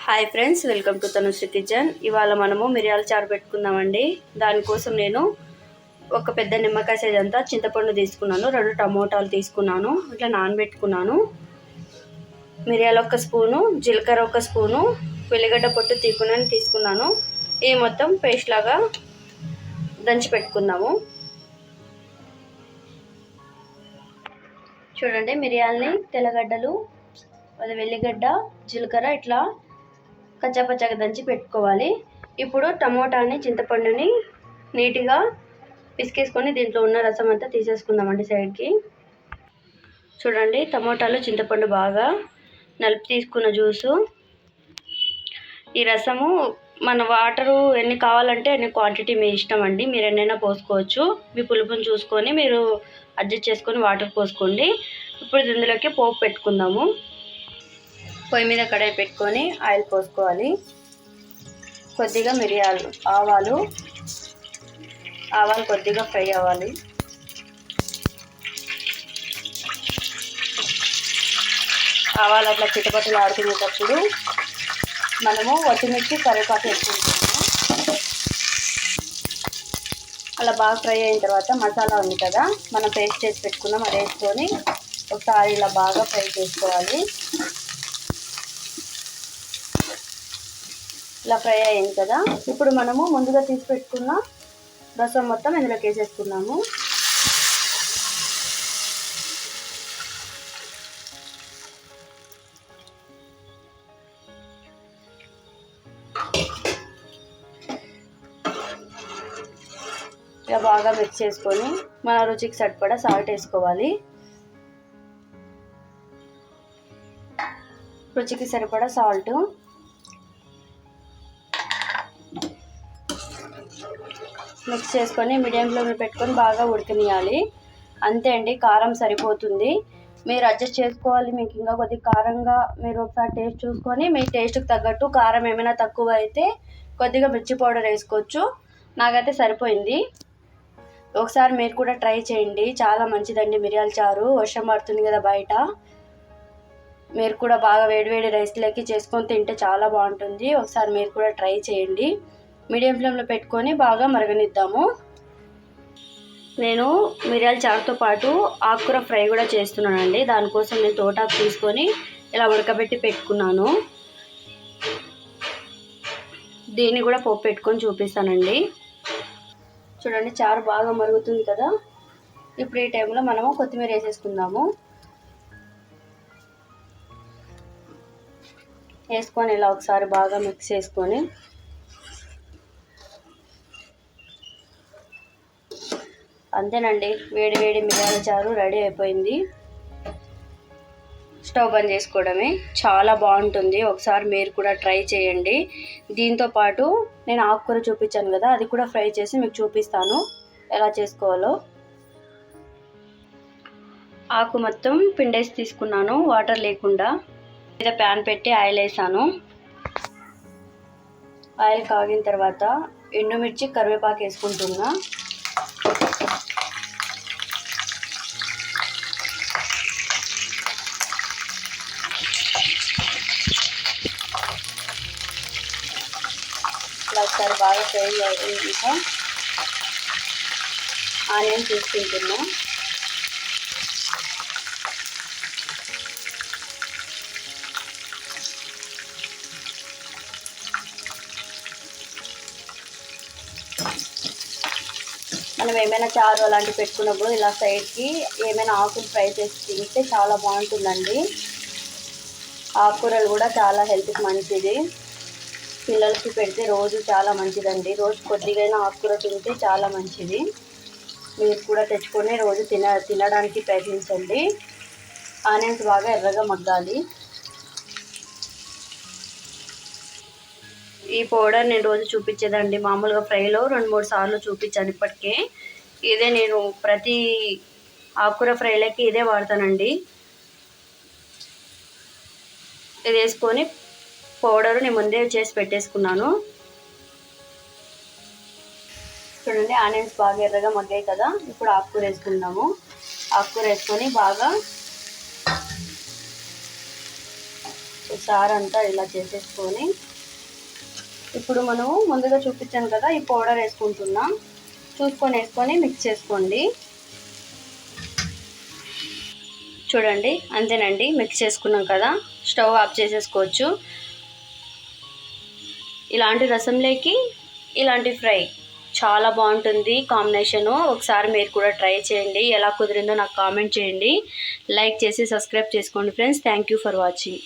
Hi friends, welcome to Tanushree kitchen. ఇవాళ మనము మిరియాల చారు పెట్టుకుందామండి. దానికోసం నేను ఒక పెద్ద నిమ్మకాయ సైజ్ అంతా చింతపండు తీసుకున్నాను, 2 టమోటాలు తీసుకున్నాను, ఇట్లా నానబెట్టుకున్నాను. మిరియాలు 1 స్పూను, జీలకర్ర 1 స్పూను, వెల్లిగడ్డ పొట్టు తీసుకున్నాను. ఈ మొత్తం పేస్ట్ లాగా దంచి పెట్టుకుందాము. చూడండి, మిరియాలని, తెల్లగడ్డలు, అది వెల్లిగడ్డ, జీలకర్ర ఇట్లా కచ్చాపచ్చాగా దంచి పెట్టుకోవాలి. ఇప్పుడు టమోటాని, చింతపండుని నీట్గా పిసికేసుకొని దీంట్లో ఉన్న రసం అంతా తీసేసుకుందామండి సైడ్కి. చూడండి, టమోటాలు, చింతపండు బాగా నలిపి తీసుకున్న జ్యూసు. ఈ రసము మన వాటరు ఎన్ని కావాలంటే అన్ని క్వాంటిటీ మీ ఇష్టం అండి. మీరు ఎన్నైనా పోసుకోవచ్చు. మీ పులుపుని చూసుకొని మీరు అడ్జస్ట్ చేసుకొని వాటర్ పోసుకోండి. ఇప్పుడు ఇందులోకి పోపు పెట్టుకుందాము. పొయ్యి మీద కడాయి పెట్టుకొని ఆయిల్ పోసుకోవాలి. కొద్దిగా మిరియాలు, ఆవాలు కొద్దిగా ఫ్రై అవ్వాలి. ఆవాలు అట్లా చిటపటలు ఆడుకునేటప్పుడు మనము వట్టిమిర్చి, కరివేపాకు వేసుకుంటాము. అలా బాగా ఫ్రై అయిన తర్వాత మసాలా ఉంది కదా, మనం పేస్ట్ చేసి పెట్టుకున్నాం, అది వేసుకొని ఒకసారి ఇలా బాగా ఫ్రై చేసుకోవాలి. ఇలా ఫ్రై అయింది కదా, ఇప్పుడు మనము ముందుగా తీసి పెట్టుకున్న రసం మొత్తం ఇందులోకి వేసేసుకున్నాము. ఇలా బాగా మిక్స్ చేసుకొని మన రుచికి సరిపడా సాల్ట్ వేసుకోవాలి. రుచికి సరిపడా సాల్ట్, మిక్స్ చేసుకొని మీడియం ఫ్లేమ్లో పెట్టుకొని బాగా ఉడకనియాలి. అంతే అండి, కారం సరిపోతుంది. మీరు అడ్జస్ట్ చేసుకోవాలి. మీకు ఇంకా కొద్దిగా కారంగా మీరు ఒకసారి టేస్ట్ చూసుకొని మీ టేస్ట్కి తగ్గట్టు కారం ఏమైనా తక్కువ అయితే కొద్దిగా మిర్చి పౌడర్ వేసుకోవచ్చు. నాకైతే సరిపోయింది. ఒకసారి మీరు కూడా ట్రై చేయండి, చాలా మంచిదండి మిరియాల చారు. వర్షం పడుతుంది కదా బయట, మీరు కూడా బాగా వేడివేడి రైస్లోకి చేసుకొని తింటే చాలా బాగుంటుంది. ఒకసారి మీరు కూడా ట్రై చేయండి. మీడియం ఫ్లేమ్లో పెట్టుకొని బాగా మరగనిద్దాము. నేను మిరియాల చారుతో పాటు ఆకుకూర ఫ్రై కూడా చేస్తున్నానండి. దానికోసం నేను తోటాకు తీసుకొని ఇలా ఉడకబెట్టి పెట్టుకున్నాను. దీన్ని కూడా పోపు పెట్టుకొని చూపిస్తానండి. చూడండి, చారు బాగా మరుగుతుంది కదా, ఇప్పుడు ఈ టైంలో మనము కొత్తిమీర వేసేసుకుందాము. వేసుకొని ఇలా ఒకసారి బాగా మిక్స్ చేసుకొని అంతేనండి, వేడి వేడి మిరియాల చారు రెడీ అయిపోయింది. స్టవ్ బంద్ చేసుకోవడమే. చాలా బాగుంటుంది. ఒకసారి మీరు కూడా ట్రై చేయండి. దీంతో పాటు నేను ఆకుకూర చూపించాను కదా, అది కూడా ఫ్రై చేసి మీకు చూపిస్తాను ఎలా చేసుకోవాలో. ఆకు మొత్తం పిండేసి తీసుకున్నాను, వాటర్ లేకుండా. మీద ప్యాన్ పెట్టి ఆయిల్ వేసాను. ఆయిల్ కాగిన తర్వాత ఎండుమిర్చి, కరివేపాకు వేసుకుంటున్నా. ఒకసారి బాగా ఫ్రై అయ్యాక ఆనియన్స్ తీసుకుంటున్నా. మనం ఏమైనా చారు అలాంటివి పెట్టుకున్నప్పుడు ఇలా సైడ్కి ఏమైనా ఆకులు ఫ్రై చేసి తింటే చాలా బాగుంటుందండి. ఆకుకూరలు కూడా చాలా హెల్త్కి మంచిది. పిల్లలకి పెడితే రోజు చాలా మంచిదండి. రోజు కొద్దిగైనా ఆకుకూర తింటే చాలా మంచిది. మీరు కూడా తెచ్చుకొని రోజు తినడానికి ప్రయత్నించండి. ఆనియన్స్ బాగా ఎర్రగా మగ్గాలి. ఈ పౌడర్ నేను రోజు చూపించేదండి. మామూలుగా ఫ్రైలో 2-3 సార్లు చూపించాను ఇప్పటికే. ఇదే నేను ప్రతి ఆకుకూర ఫ్రైలకి ఇదే వాడతానండి. ఇది వేసుకొని పౌడరు నేను ముందే చేసి పెట్టేసుకున్నాను. చూడండి, ఆనియన్స్ బాగా ఎర్రగా మగ్గాయి కదా, ఇప్పుడు ఆకుకూర వేసుకుందాము. ఆకుకూర వేసుకొని బాగా ఒకసారి అంతా ఇలా చేసేసుకొని ఇప్పుడు మనము ముందుగా చూపించాను కదా, ఈ పౌడర్ వేసుకుంటున్నాం. చూసుకొని వేసుకొని మిక్స్ చేసుకోండి. చూడండి, అంతేనండి. మిక్స్ చేసుకున్నాం కదా, స్టవ్ ఆఫ్ చేసేసుకోవచ్చు. ఇలాంటి రసంలోకి ఇలాంటి ఫ్రై చాలా బాగుంటుంది కాంబినేషను. ఒకసారి మీరు కూడా ట్రై చేయండి. ఎలా కుదిరిందో నాకు కామెంట్ చేయండి. లైక్ చేసి సబ్స్క్రైబ్ చేసుకోండి friends. Thank you for watching.